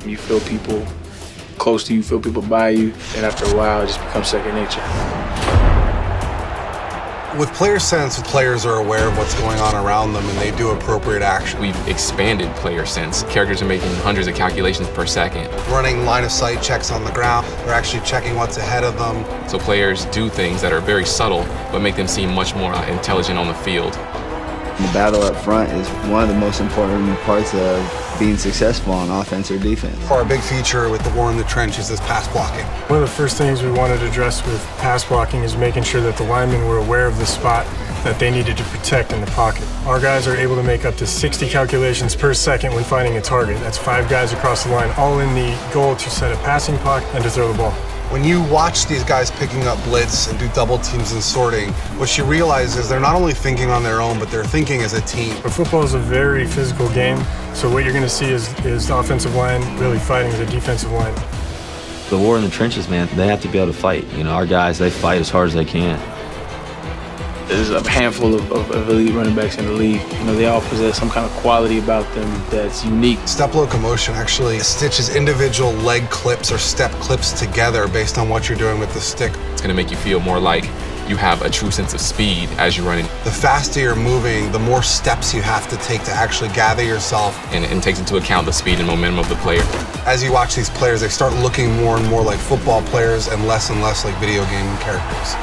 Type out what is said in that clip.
You feel people close to you, feel people by you, and after a while, it just becomes second nature. With player sense, players are aware of what's going on around them and they do appropriate action. We've expanded player sense. Characters are making hundreds of calculations per second. Running line of sight checks on the ground. They're actually checking what's ahead of them. So players do things that are very subtle, but make them seem much more intelligent on the field. The battle up front is one of the most important parts of being successful on offense or defense. Our big feature with the war in the trenches is pass blocking. One of the first things we wanted to address with pass blocking is making sure that the linemen were aware of the spot that they needed to protect in the pocket. Our guys are able to make up to 60 calculations per second when finding a target. That's 5 guys across the line, all in the goal to set a passing pocket and to throw the ball. When you watch these guys picking up blitz and do double teams and sorting, what you realize is they're not only thinking on their own, but they're thinking as a team. But football is a very physical game, so what you're going to see is the offensive line really fighting the defensive line. The war in the trenches, man, they have to be able to fight. You know, our guys, they fight as hard as they can. There's a handful of elite running backs in the league. You know, they all possess some kind of quality about them that's unique. Step locomotion actually stitches individual leg clips or step clips together based on what you're doing with the stick. It's going to make you feel more like you have a true sense of speed as you're running. The faster you're moving, the more steps you have to take to actually gather yourself. And takes into account the speed and momentum of the player. As you watch these players, they start looking more and more like football players and less like video game characters.